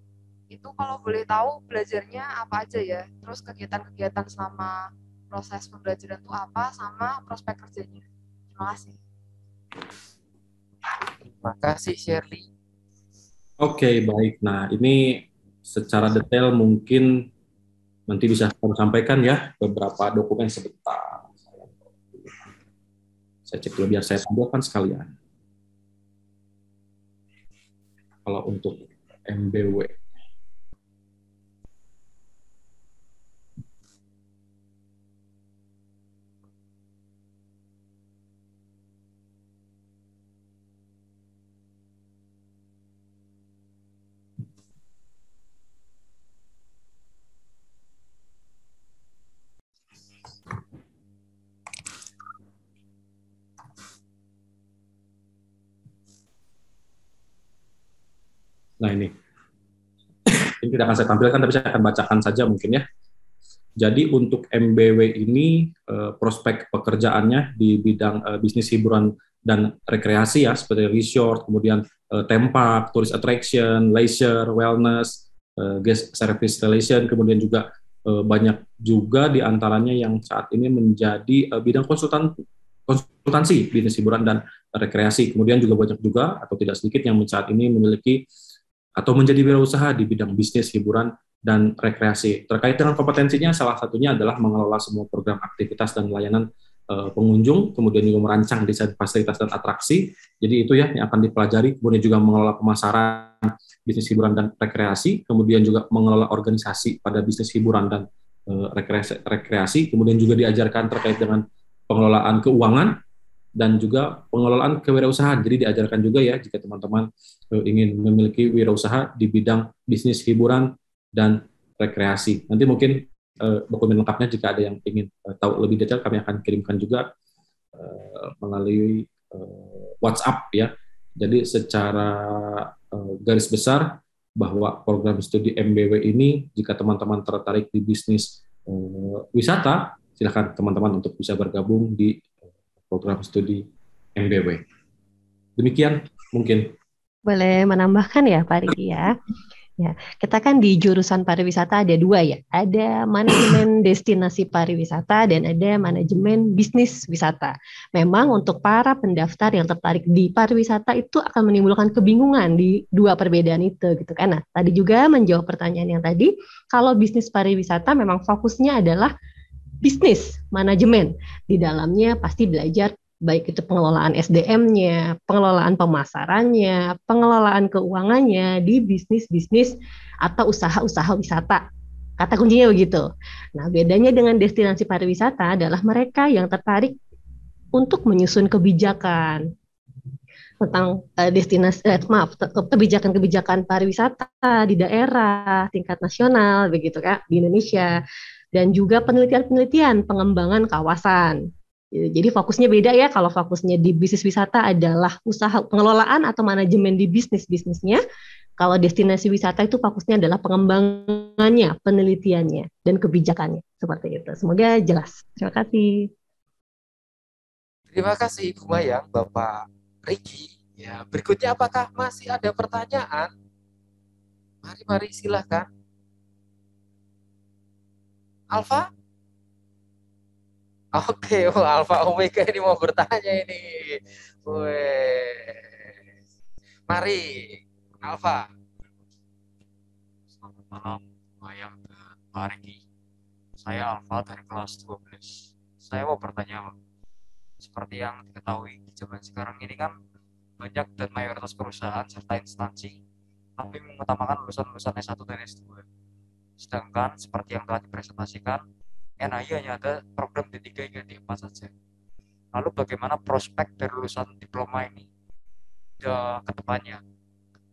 Itu kalau boleh tahu belajarnya apa aja ya? Terus kegiatan-kegiatan selama proses pembelajaran itu apa sama prospek kerjanya. Terima kasih. Terima kasih Shirley. Oke, baik. Nah, ini secara detail mungkin nanti bisa kami sampaikan ya beberapa dokumen sebentar. Saya cek dulu biar saya tampilkan sekalian. Kalau untuk MBW. Nah, ini tidak akan saya tampilkan, tapi saya akan bacakan saja mungkin ya. Jadi untuk MBW ini prospek pekerjaannya di bidang bisnis hiburan dan rekreasi ya, seperti resort, kemudian theme park, tourist attraction, leisure, wellness, guest service relation, kemudian juga banyak juga diantaranya yang saat ini menjadi bidang konsultansi bisnis hiburan dan rekreasi. Kemudian juga banyak juga atau tidak sedikit yang saat ini memiliki atau menjadi wirausaha di bidang bisnis, hiburan, dan rekreasi. Terkait dengan kompetensinya, salah satunya adalah mengelola semua program aktivitas dan layanan pengunjung, kemudian juga merancang desain fasilitas dan atraksi. Jadi itu ya yang akan dipelajari, kemudian juga mengelola pemasaran bisnis hiburan dan rekreasi, kemudian juga mengelola organisasi pada bisnis hiburan dan rekreasi, kemudian juga diajarkan terkait dengan pengelolaan keuangan, dan juga pengelolaan kewirausahaan. Jadi diajarkan juga ya jika teman-teman ingin memiliki wirausaha di bidang bisnis hiburan dan rekreasi. Nanti mungkin dokumen lengkapnya jika ada yang ingin tahu lebih detail kami akan kirimkan juga melalui WhatsApp ya. Jadi secara garis besar bahwa program studi MBW ini jika teman-teman tertarik di bisnis wisata, silakan teman-teman untuk bisa bergabung di program studi MBW. Demikian mungkin. Boleh menambahkan ya Pak Riki ya. Ya, kita kan di jurusan pariwisata ada dua ya. Ada manajemen destinasi pariwisata dan ada manajemen bisnis wisata. Memang untuk para pendaftar yang tertarik di pariwisata itu akan menimbulkan kebingungan di dua perbedaan itu gitu kan. Nah, tadi juga menjawab pertanyaan yang tadi, kalau bisnis pariwisata memang fokusnya adalah bisnis manajemen. Di dalamnya pasti belajar baik itu pengelolaan SDM-nya, pengelolaan pemasarannya, pengelolaan keuangannya di bisnis-bisnis atau usaha-usaha wisata. Kata kuncinya begitu. Nah, bedanya dengan destinasi pariwisata adalah mereka yang tertarik untuk menyusun kebijakan tentang kebijakan-kebijakan pariwisata di daerah tingkat nasional begitu kan di Indonesia, dan juga penelitian-penelitian pengembangan kawasan. Jadi fokusnya beda ya, kalau fokusnya di bisnis wisata adalah usaha pengelolaan atau manajemen di bisnisnya. Kalau destinasi wisata itu fokusnya adalah pengembangannya, penelitiannya, dan kebijakannya. Seperti itu. Semoga jelas. Terima kasih. Terima kasih Ibu Mayang, Bapak Riki. Ya, berikutnya apakah masih ada pertanyaan? Mari silakan. Alfa? Oke, Alfa Omega ini mau bertanya ini. Weh. Mari, Alfa. Selamat malam, Mayang dan Pak Riki. Saya Alfa dari kelas 12. Saya mau bertanya, seperti yang diketahui di zaman sekarang ini kan banyak dan mayoritas perusahaan serta instansi tapi mengutamakan lulusan-lulusan S1 dan S2. Sedangkan seperti yang telah dipresentasikan, NHI hanya ada program D3 hingga D4 saja. Lalu bagaimana prospek dari lulusan diploma ini ke depannya?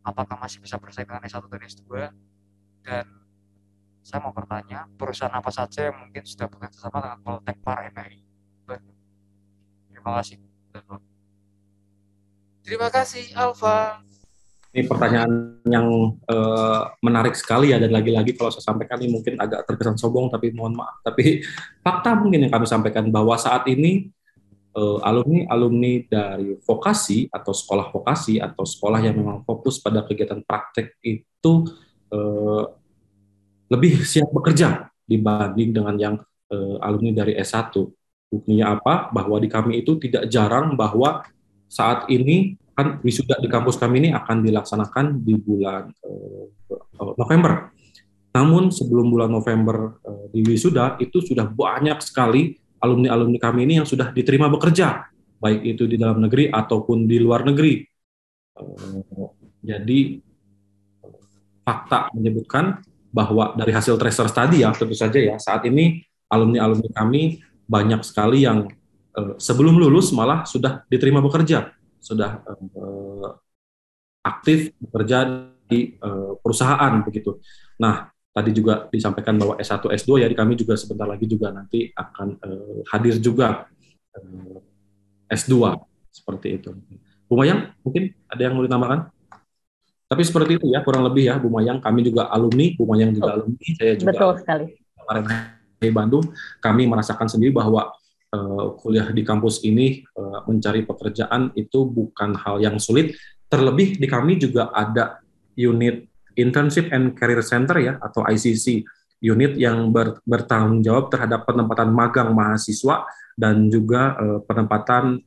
Apakah masih bisa bersaing dengan S1 dan S2? Dan saya mau bertanya, perusahaan apa saja yang mungkin sudah bekerja sama dengan Poltekpar NHI? Terima kasih. Terima kasih, Alfa. Ini pertanyaan yang menarik sekali ya, dan lagi-lagi kalau saya sampaikan ini mungkin agak terkesan sombong, tapi mohon maaf. Tapi fakta mungkin yang kami sampaikan bahwa saat ini alumni-alumni dari vokasi atau sekolah yang memang fokus pada kegiatan praktek itu lebih siap bekerja dibanding dengan yang alumni dari S1. Buktinya apa? Bahwa di kami itu tidak jarang bahwa saat ini kan wisuda di kampus kami ini akan dilaksanakan di bulan November. Namun sebelum bulan November di wisuda itu sudah banyak sekali alumni-alumni kami ini yang sudah diterima bekerja, baik itu di dalam negeri ataupun di luar negeri. Jadi fakta menyebutkan bahwa dari hasil tracer study ya tentu saja ya saat ini alumni-alumni kami banyak sekali yang sebelum lulus malah sudah diterima bekerja, sudah aktif bekerja di perusahaan begitu. Nah, tadi juga disampaikan bahwa S1, S2 ya di kami juga sebentar lagi juga nanti akan hadir juga S2 seperti itu. Bu Mayang, mungkin ada yang mau ditambahkan? Tapi seperti itu ya kurang lebih ya Bu Mayang, kami juga alumni, Bu Mayang juga alumni, saya juga Betul sekali. kemarin di Bandung, kami merasakan sendiri bahwa kuliah di kampus ini mencari pekerjaan itu bukan hal yang sulit. Terlebih di kami juga ada unit Internship and Career Center ya atau ICC, unit yang bertanggung jawab terhadap penempatan magang mahasiswa dan juga penempatan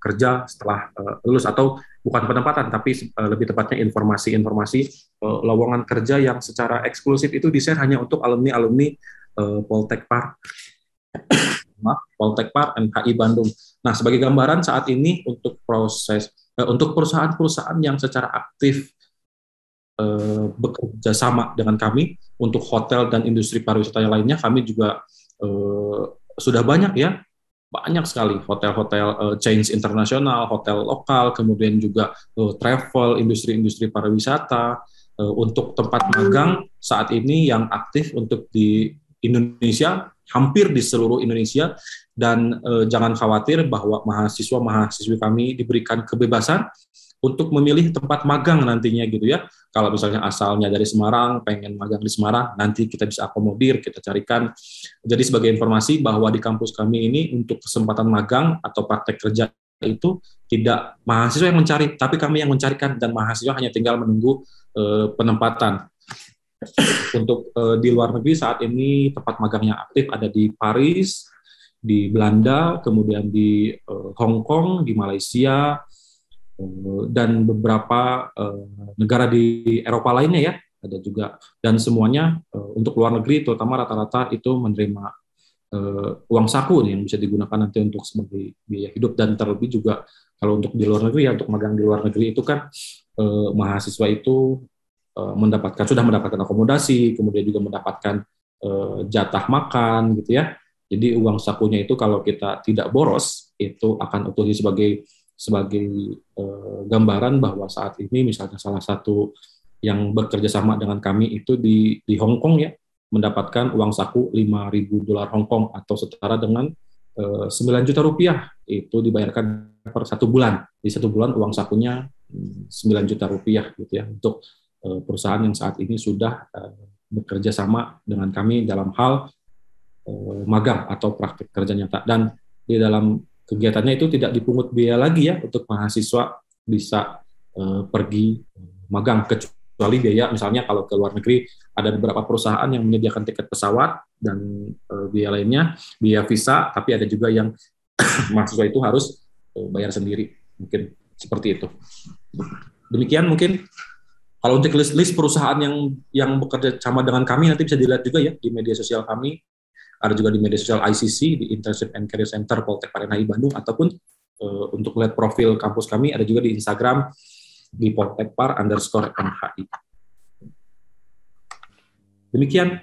kerja setelah lulus, atau bukan penempatan tapi lebih tepatnya informasi-informasi lowongan kerja yang secara eksklusif itu di-share hanya untuk alumni-alumni Poltekpar NHI Bandung. Nah, sebagai gambaran saat ini untuk untuk perusahaan-perusahaan yang secara aktif bekerja sama dengan kami untuk hotel dan industri pariwisata yang lainnya, kami juga sudah banyak ya, banyak sekali hotel-hotel chains internasional, hotel lokal, kemudian juga travel, industri-industri pariwisata. Untuk tempat magang saat ini yang aktif untuk di Indonesia, hampir di seluruh Indonesia, dan jangan khawatir bahwa mahasiswa-mahasiswi kami diberikan kebebasan untuk memilih tempat magang nantinya gitu ya. Kalau misalnya asalnya dari Semarang, pengen magang di Semarang, nanti kita bisa akomodir, kita carikan. Jadi sebagai informasi bahwa di kampus kami ini untuk kesempatan magang atau praktek kerja itu tidak mahasiswa yang mencari, tapi kami yang mencarikan, dan mahasiswa hanya tinggal menunggu penempatan. Untuk di luar negeri saat ini tempat magangnya aktif ada di Paris, di Belanda, kemudian di Hong Kong, di Malaysia, dan beberapa negara di Eropa lainnya ya, ada juga. Dan semuanya untuk luar negeri terutama rata-rata itu menerima uang saku yang bisa digunakan nanti untuk sebagai biaya hidup. Dan terlebih juga kalau untuk di luar negeri ya, untuk magang di luar negeri itu kan mahasiswa itu sudah mendapatkan akomodasi, kemudian juga mendapatkan jatah makan gitu ya. Jadi uang sakunya itu kalau kita tidak boros itu akan utuh sebagai gambaran bahwa saat ini misalnya salah satu yang bekerja sama dengan kami itu di Hong Kong ya, mendapatkan uang saku $5.000 Hong Kong atau setara dengan 9 juta rupiah, itu dibayarkan per 1 bulan. Di 1 bulan uang sakunya 9 juta rupiah gitu ya, untuk perusahaan yang saat ini sudah bekerja sama dengan kami dalam hal magang atau praktik kerja nyata. Dan di dalam kegiatannya itu tidak dipungut biaya lagi ya untuk mahasiswa bisa pergi magang, kecuali biaya misalnya kalau ke luar negeri ada beberapa perusahaan yang menyediakan tiket pesawat dan biaya lainnya, biaya visa, tapi ada juga yang mahasiswa itu harus bayar sendiri, mungkin seperti itu. Demikian mungkin kalau untuk list perusahaan yang bekerja sama dengan kami nanti bisa dilihat juga ya di media sosial kami. Ada juga di media sosial ICC, di Internship and Career Center Poltekpar NHI Bandung, ataupun untuk lihat profil kampus kami ada juga di Instagram di Poltekpar_NHI. Demikian.